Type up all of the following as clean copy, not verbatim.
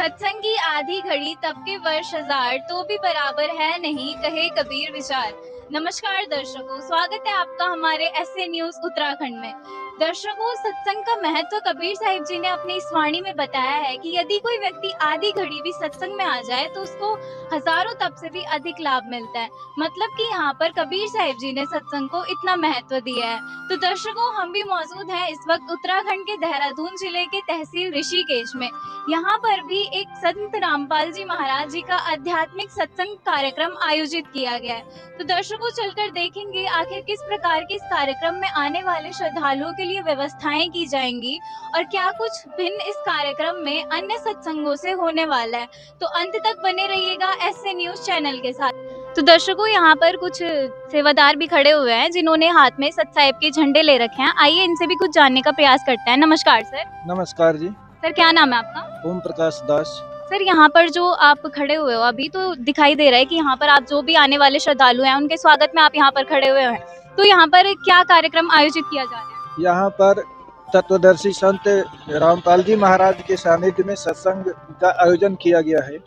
सत्संग की आधी घड़ी तब के वर्ष हजार तो भी बराबर है नहीं, कहे कबीर विचार। नमस्कार दर्शकों, स्वागत है आपका हमारे ऐसे न्यूज उत्तराखंड में। दर्शकों, सत्संग का महत्व कबीर साहिब जी ने अपनी इस वाणी में बताया है कि यदि कोई व्यक्ति आधी घड़ी भी सत्संग में आ जाए तो उसको हजारों तप से भी अधिक लाभ मिलता है। मतलब कि यहाँ पर कबीर साहिब जी ने सत्संग को इतना महत्व दिया है। तो दर्शकों, हम भी मौजूद हैं इस वक्त उत्तराखंड के देहरादून जिले के तहसील ऋषिकेश में। यहाँ पर भी एक संत रामपाल जी महाराज जी का आध्यात्मिक सत्संग कार्यक्रम आयोजित किया गया है। तो दर्शकों, चलकर देखेंगे आखिर किस प्रकार के इस कार्यक्रम में आने वाले श्रद्धालुओं के लिए व्यवस्थाएं की जाएंगी और क्या कुछ भिन्न इस कार्यक्रम में अन्य सत्संगों से होने वाला है। तो अंत तक बने रहिएगा ऐसे न्यूज चैनल के साथ। तो दर्शकों, यहाँ पर कुछ सेवादार भी खड़े हुए हैं जिन्होंने हाथ में सत साहिब के झंडे ले रखे हैं। आइए इनसे भी कुछ जानने का प्रयास करते हैं। नमस्कार सर। नमस्कार जी। सर, क्या नाम है आपका? ओम प्रकाश दास। सर, यहाँ पर जो आप खड़े हुए हो अभी, तो दिखाई दे रहा है कि यहाँ पर आप जो भी आने वाले श्रद्धालु हैं उनके स्वागत में आप यहाँ पर खड़े हुए हैं। तो यहाँ पर क्या कार्यक्रम आयोजित किया जा रहा है? यहाँ पर तत्वदर्शी संत रामपाल जी महाराज के सानिध्य में सत्संग का आयोजन किया गया है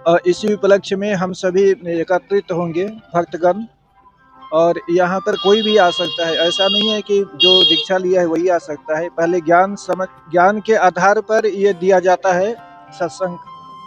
और इसी उपलक्ष्य में हम सभी एकत्रित होंगे भक्तगण। और यहाँ पर कोई भी आ सकता है, ऐसा नहीं है कि जो दीक्षा लिया है वही आ सकता है। पहले ज्ञान के आधार पर ये दिया जाता है, सत्संग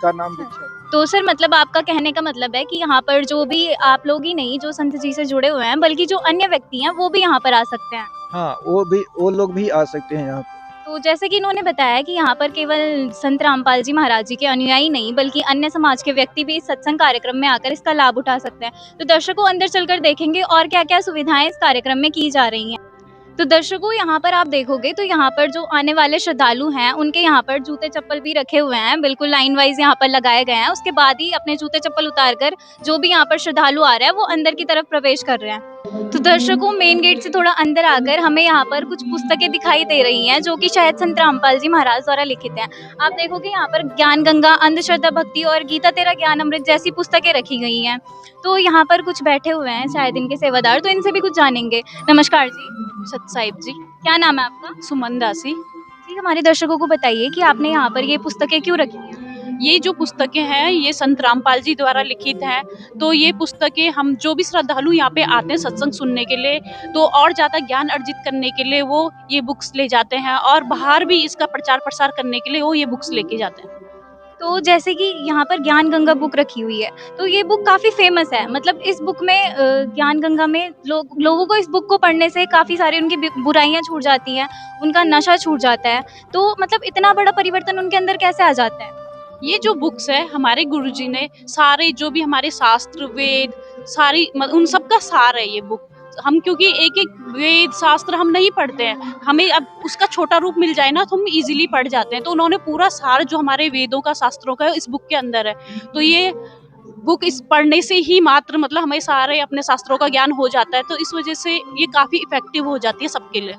का नाम दीक्षा। तो सर, मतलब आपका कहने का मतलब है कि यहाँ पर जो भी आप लोग ही नहीं जो संत जी से जुड़े हुए हैं बल्कि जो अन्य व्यक्ति हैं वो भी यहाँ पर आ सकते हैं? हाँ, वो लोग भी आ सकते हैं यहाँ पर। तो जैसे कि इन्होंने बताया कि यहाँ पर केवल संत रामपाल जी महाराज जी के अनुयायी नहीं बल्कि अन्य समाज के व्यक्ति भी इस सत्संग कार्यक्रम में आकर इसका लाभ उठा सकते हैं। तो दर्शकों, अंदर चलकर देखेंगे और क्या क्या सुविधाएं इस कार्यक्रम में की जा रही हैं। तो दर्शकों, यहाँ पर आप देखोगे तो यहाँ पर जो आने वाले श्रद्धालु हैं उनके यहाँ पर जूते चप्पल भी रखे हुए हैं, बिल्कुल लाइन वाइज यहाँ पर लगाए गए हैं। उसके बाद ही अपने जूते चप्पल उतारकर जो भी यहाँ पर श्रद्धालु आ रहे हैं वो अंदर की तरफ प्रवेश कर रहे हैं। तो दर्शकों, मेन गेट से थोड़ा अंदर आकर हमें यहाँ पर कुछ पुस्तकें दिखाई दे रही हैं जो कि शायद संत रामपाल जी महाराज द्वारा लिखित हैं। आप देखोगे यहाँ पर ज्ञान गंगा, अंधश्रद्धा भक्ति और गीता तेरा ज्ञान अमृत जैसी पुस्तकें रखी गई हैं। तो यहाँ पर कुछ बैठे हुए हैं शायद इनके सेवादार, तो इनसे भी कुछ जानेंगे। नमस्कार जी। सत साहिब जी। क्या नाम है आपका? सुमन दासी। जी, हमारे दर्शकों को बताइए कि आपने यहाँ पर ये पुस्तकें क्यों रखी हैं? ये जो पुस्तकें हैं ये संत रामपाल जी द्वारा लिखित हैं। तो ये पुस्तकें हम जो भी श्रद्धालु यहाँ पे आते हैं सत्संग सुनने के लिए, तो और ज़्यादा ज्ञान अर्जित करने के लिए वो ये बुक्स ले जाते हैं और बाहर भी इसका प्रचार प्रसार करने के लिए वो ये बुक्स लेके जाते हैं। तो जैसे कि यहाँ पर ज्ञान गंगा बुक रखी हुई है, तो ये बुक काफ़ी फेमस है। मतलब इस बुक में ज्ञान गंगा में लोगों को इस बुक को पढ़ने से काफ़ी सारी उनकी बुराइयां छूट जाती हैं, उनका नशा छूट जाता है। तो मतलब इतना बड़ा परिवर्तन उनके अंदर कैसे आ जाता है? ये जो बुक्स है हमारे गुरुजी ने सारे जो भी हमारे शास्त्र वेद सारी उन सब का सार है ये बुक। हम क्योंकि एक एक वेद शास्त्र हम नहीं पढ़ते हैं, हमें अब उसका छोटा रूप मिल जाए ना तो हम इजीली पढ़ जाते हैं। तो उन्होंने पूरा सार जो हमारे वेदों का शास्त्रों का है इस बुक के अंदर है। तो ये बुक इस पढ़ने से ही मात्र मतलब हमें सारे अपने शास्त्रों का ज्ञान हो जाता है। तो इस वजह से ये काफ़ी इफेक्टिव हो जाती है सबके लिए।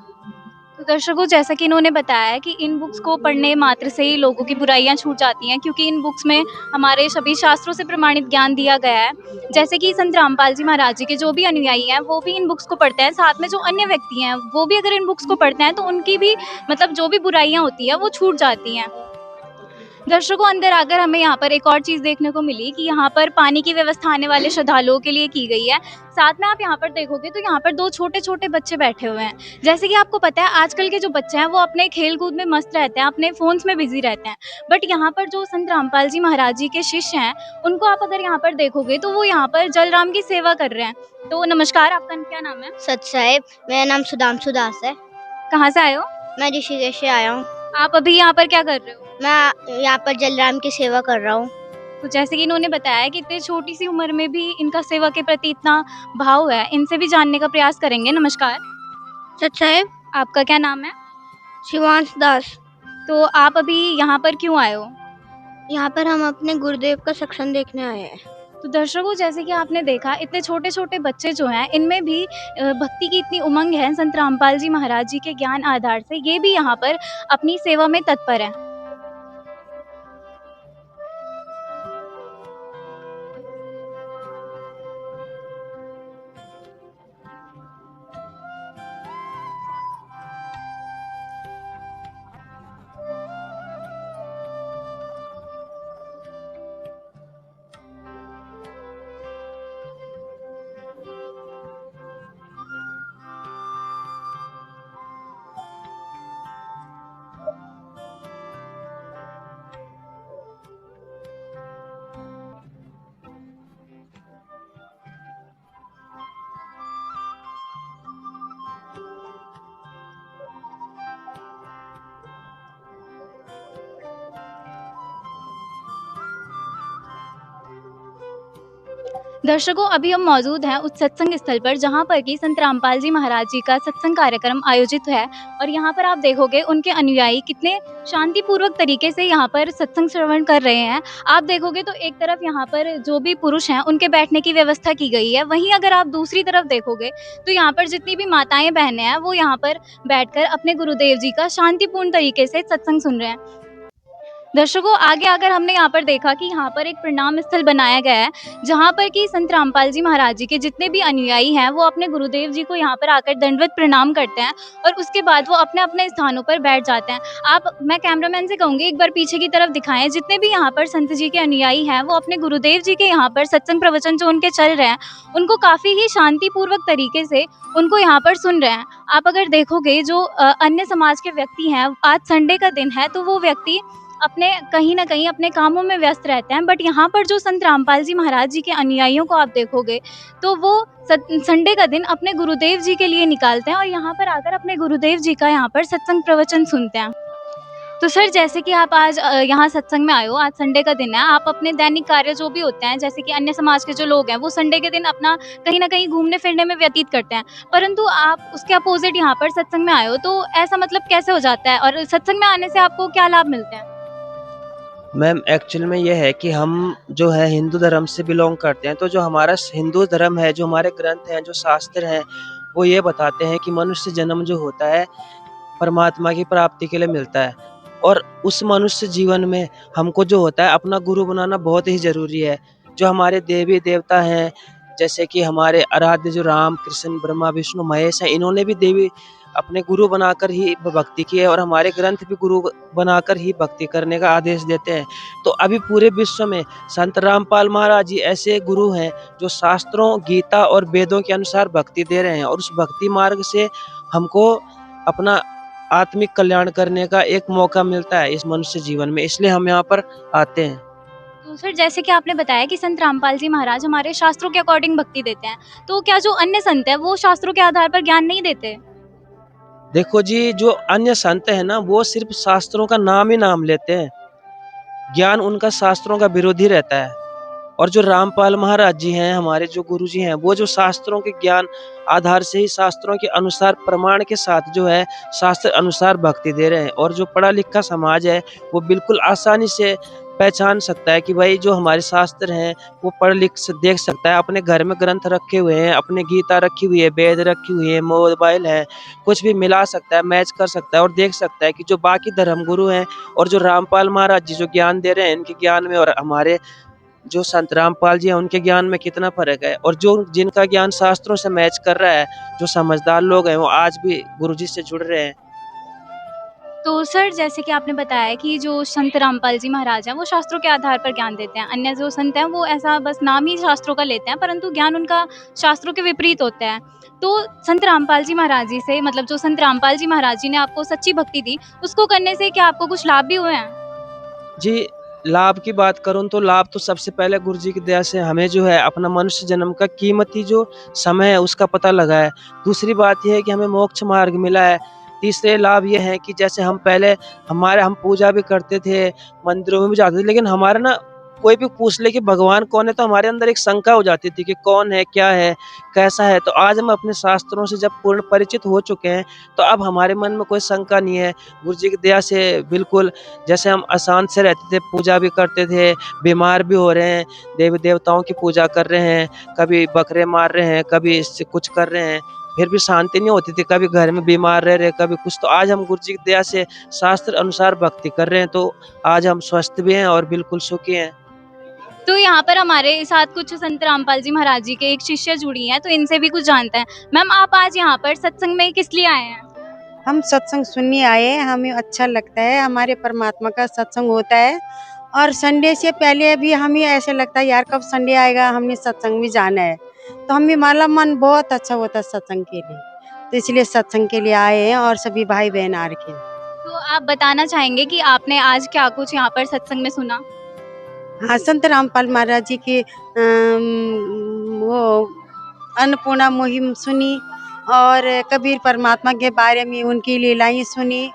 तो दर्शकों, जैसा कि इन्होंने बताया कि इन बुक्स को पढ़ने मात्र से ही लोगों की बुराइयां छूट जाती हैं, क्योंकि इन बुक्स में हमारे सभी शास्त्रों से प्रमाणित ज्ञान दिया गया है। जैसे कि संत रामपाल जी महाराज जी के जो भी अनुयायी हैं वो भी इन बुक्स को पढ़ते हैं, साथ में जो अन्य व्यक्ति हैं वो भी अगर इन बुक्स को पढ़ते हैं तो उनकी भी मतलब जो भी बुराइयां होती हैं वो छूट जाती हैं। दर्शकों, अंदर आकर हमें यहाँ पर एक और चीज़ देखने को मिली कि यहाँ पर पानी की व्यवस्था आने वाले श्रद्धालुओं के लिए की गई है। साथ में आप यहाँ पर देखोगे तो यहाँ पर दो छोटे छोटे बच्चे बैठे हुए हैं। जैसे कि आपको पता है आजकल के जो बच्चे हैं वो अपने खेल कूद में मस्त रहते हैं, अपने फोन्स में बिजी रहते हैं। बट यहाँ पर जो संत रामपाल जी महाराज जी के शिष्य हैं उनको आप अगर यहाँ पर देखोगे तो वो यहाँ पर जलराम की सेवा कर रहे हैं। तो नमस्कार, आपका क्या नाम है? सत साहिब, मेरा नाम सुधांशु दास है। कहाँ से आए हो? मैं ऋषिकेश से आया हूँ। आप अभी यहाँ पर क्या कर रहे हो? मैं यहाँ पर जलराम की सेवा कर रहा हूँ। तो जैसे कि इन्होंने बताया कि इतनी छोटी सी उम्र में भी इनका सेवा के प्रति इतना भाव है, इनसे भी जानने का प्रयास करेंगे। नमस्कार। सत साहिब, आपका क्या नाम है? शिवांश दास। तो आप अभी यहाँ पर क्यों आए हो? यहाँ पर हम अपने गुरुदेव का सत्संग देखने आए हैं। तो दर्शकों, जैसे कि आपने देखा इतने छोटे छोटे बच्चे जो हैं इनमें भी भक्ति की इतनी उमंग है संत रामपाल जी महाराज जी के ज्ञान आधार से, ये भी यहाँ पर अपनी सेवा में तत्पर है। दर्शकों, अभी हम मौजूद हैं उस सत्संग स्थल पर जहाँ पर कि संत रामपाल जी महाराज जी का सत्संग कार्यक्रम आयोजित है और यहाँ पर आप देखोगे उनके अनुयायी कितने शांतिपूर्वक तरीके से यहाँ पर सत्संग श्रवण कर रहे हैं। आप देखोगे तो एक तरफ यहाँ पर जो भी पुरुष हैं उनके बैठने की व्यवस्था की गई है, वहीं अगर आप दूसरी तरफ देखोगे तो यहाँ पर जितनी भी माताएं बहनें हैं वो यहाँ पर बैठकर अपने गुरुदेव जी का शांतिपूर्ण तरीके से सत्संग सुन रहे हैं। दर्शकों, आगे आकर हमने यहाँ पर देखा कि यहाँ पर एक प्रणाम स्थल बनाया गया है जहाँ पर कि संत रामपाल जी महाराज जी के जितने भी अनुयायी हैं वो अपने गुरुदेव जी को यहाँ पर आकर दंडवत प्रणाम करते हैं और उसके बाद वो अपने अपने स्थानों पर बैठ जाते हैं। मैं कैमरामैन से कहूँगी एक बार पीछे की तरफ दिखाएं, जितने भी यहाँ पर संत जी के अनुयायी हैं वो अपने गुरुदेव जी के यहाँ पर सत्संग प्रवचन जो उनके चल रहे हैं उनको काफ़ी ही शांतिपूर्वक तरीके से उनको यहाँ पर सुन रहे हैं। आप अगर देखोगे जो अन्य समाज के व्यक्ति हैं, आज संडे का दिन है तो वो व्यक्ति अपने कहीं ना कहीं अपने कामों में व्यस्त रहते हैं, बट यहाँ पर जो संत रामपाल जी महाराज जी के अनुयायियों को आप देखोगे तो वो संडे का दिन अपने गुरुदेव जी के लिए निकालते हैं और यहाँ पर आकर अपने गुरुदेव जी का यहाँ पर सत्संग प्रवचन सुनते हैं। तो सर, जैसे कि आप आज यहाँ सत्संग में आए हो, आज संडे का दिन है, आप अपने दैनिक कार्य जो भी होते हैं जैसे कि अन्य समाज के जो लोग हैं वो संडे के दिन अपना कहीं ना कहीं घूमने फिरने में व्यतीत करते हैं, परंतु आप उसके अपोजिट यहाँ पर सत्संग में आए हो, तो ऐसा मतलब कैसे हो जाता है और सत्संग में आने से आपको क्या लाभ मिलते हैं? मैम, एक्चुअल में ये है कि हम जो है हिंदू धर्म से बिलोंग करते हैं, तो जो हमारा हिंदू धर्म है, जो हमारे ग्रंथ हैं, जो शास्त्र हैं, वो ये बताते हैं कि मनुष्य जन्म जो होता है परमात्मा की प्राप्ति के लिए मिलता है और उस मनुष्य जीवन में हमको जो होता है अपना गुरु बनाना बहुत ही ज़रूरी है। जो हमारे देवी देवता हैं, जैसे कि हमारे आराध्य जो राम कृष्ण ब्रह्मा विष्णु महेश हैं, इन्होंने भी देवी अपने गुरु बनाकर ही भक्ति की है और हमारे ग्रंथ भी गुरु बनाकर ही भक्ति करने का आदेश देते हैं। तो अभी पूरे विश्व में संत रामपाल महाराज जी ऐसे गुरु हैं जो शास्त्रों, गीता और वेदों के अनुसार भक्ति दे रहे हैं और उस भक्ति मार्ग से हमको अपना आत्मिक कल्याण करने का एक मौका मिलता है इस मनुष्य जीवन में, इसलिए हम यहाँ पर आते हैं। तो सर, जैसे कि आपने बताया कि संत रामपाल जी महाराज हमारे शास्त्रों के अकॉर्डिंग भक्ति देते हैं, तो क्या जो अन्य संत हैं वो शास्त्रों के आधार पर ज्ञान नहीं देते? देखो जी, जो अन्य संत है ना वो सिर्फ शास्त्रों का नाम ही नाम लेते हैं, ज्ञान उनका शास्त्रों का विरोधी रहता है। और जो रामपाल महाराज जी हैं, हमारे जो गुरु जी हैं, वो जो शास्त्रों के ज्ञान आधार से ही शास्त्रों के अनुसार प्रमाण के साथ जो है शास्त्र अनुसार भक्ति दे रहे हैं और जो पढ़ा लिखा समाज है वो बिल्कुल आसानी से पहचान सकता है कि भाई जो हमारे शास्त्र हैं वो पढ़ लिख से देख सकता है। अपने घर में ग्रंथ रखे हुए हैं, अपने गीता रखी हुई है, वेद रखी हुई है, मोबाइल है, कुछ भी मिला सकता है, मैच कर सकता है और देख सकता है कि जो बाकी धर्म गुरु हैं और जो रामपाल महाराज जी जो ज्ञान दे रहे हैं, इनके ज्ञान में और हमारे जो संत रामपाल जी हैं उनके ज्ञान में कितना फर्क है। और जो जिनका ज्ञान शास्त्रों से मैच कर रहा है, जो समझदार लोग हैं, वो आज भी गुरुजी से जुड़ रहे हैं। तो सर, जैसे कि आपने बताया कि जो संत रामपाल जी महाराज हैं वो शास्त्रों के आधार पर ज्ञान देते हैं, अन्य जो संत हैं वो ऐसा बस नाम ही शास्त्रों का लेते हैं, परंतु ज्ञान उनका शास्त्रों के विपरीत होता है। तो संत रामपाल जी महाराज जी से, मतलब जो संत रामपाल जी महाराज जी ने आपको सच्ची भक्ति दी, उसको करने से क्या आपको कुछ लाभ भी हुए हैं? जी, लाभ की बात करूँ तो लाभ तो सबसे पहले गुरु जी की दया से हमें जो है अपना मनुष्य जन्म का कीमती जो समय है उसका पता लगा है। दूसरी बात यह है कि हमें मोक्ष मार्ग मिला है। तीसरे लाभ ये है कि जैसे हम पहले हम पूजा भी करते थे, मंदिरों में भी जाते थे, लेकिन हमारा ना कोई भी पूछ ले कि भगवान कौन है तो हमारे अंदर एक शंका हो जाती थी कि कौन है, क्या है, कैसा है। तो आज हम अपने शास्त्रों से जब पूर्ण परिचित हो चुके हैं तो अब हमारे मन में कोई शंका नहीं है। गुरु जी की दया से बिल्कुल जैसे हम अशांत से रहते थे, पूजा भी करते थे, बीमार भी हो रहे हैं, देवी देवताओं की पूजा कर रहे हैं, कभी बकरे मार रहे हैं, कभी इससे कुछ कर रहे हैं, फिर भी शांति नहीं होती थी, कभी घर में बीमार रह रहे, कभी कुछ। तो आज हम गुरु जी की दया से शास्त्र अनुसार भक्ति कर रहे हैं, तो आज हम स्वस्थ भी हैं और बिल्कुल सुखी हैं। तो यहाँ पर हमारे साथ कुछ संत रामपाल जी महाराज जी के एक शिष्य जुड़ी हैं, तो इनसे भी कुछ जानते हैं। मैम, आप आज यहाँ पर सत्संग में किस लिए आए हैं? हम सत्संग सुनने आए हैं, हमें अच्छा लगता है, हमारे परमात्मा का सत्संग होता है और संडे से पहले भी हमें ऐसे लगता है यार कब संडे आएगा, हमने सत्संग में जाना है, तो हमें हमारा मन बहुत अच्छा होता है सत्संग के लिए, तो इसलिए सत्संग के लिए आए हैं और सभी भाई बहन आ रखे हैं। तो आप बताना चाहेंगे कि आपने आज क्या कुछ यहाँ पर सत्संग में सुना? हाँ, संत रामपाल महाराज जी की वो अन्नपूर्णा मुहिम सुनी और कबीर परमात्मा के बारे में उनकी लीलाएं सुनी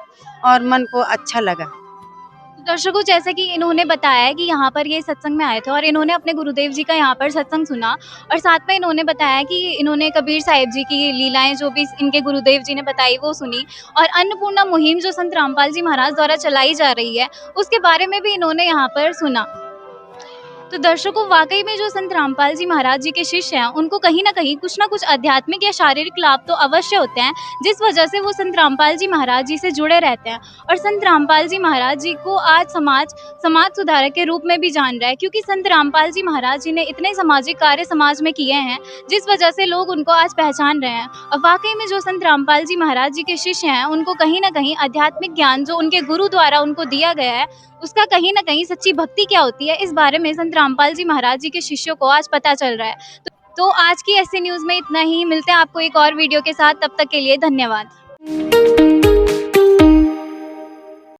और मन को अच्छा लगा। दर्शकों, जैसे कि इन्होंने बताया कि यहाँ पर ये सत्संग में आए थे और इन्होंने अपने गुरुदेव जी का यहाँ पर सत्संग सुना और साथ में इन्होंने बताया कि इन्होंने कबीर साहिब जी की लीलाएं जो भी इनके गुरुदेव जी ने बताई वो सुनी और अन्नपूर्णा मुहिम जो संत रामपाल जी महाराज द्वारा चलाई जा रही है उसके बारे में भी इन्होंने यहाँ पर सुना। तो दर्शकों, वाकई में जो संत रामपाल जी महाराज जी के शिष्य हैं उनको कहीं ना कहीं कुछ ना कुछ आध्यात्मिक या शारीरिक लाभ तो अवश्य होते हैं, जिस वजह से वो संत रामपाल जी महाराज जी से जुड़े रहते हैं। और संत रामपाल जी महाराज जी को आज समाज सुधारक के रूप में भी जान रहा है, क्योंकि संत रामपाल जी महाराज जी ने इतने सामाजिक कार्य समाज में किए हैं जिस वजह से लोग उनको आज पहचान रहे हैं। और वाकई में जो संत रामपाल जी महाराज जी के शिष्य हैं उनको कहीं ना कहीं आध्यात्मिक ज्ञान जो उनके गुरु द्वारा उनको दिया गया है उसका कहीं ना कहीं सच्ची भक्ति क्या होती है इस बारे में संत रामपाल जी महाराज जी के शिष्यों को आज पता चल रहा है। तो आज की ऐसे न्यूज़ में इतना ही। मिलते हैं आपको एक और वीडियो के साथ, तब तक के लिए धन्यवाद।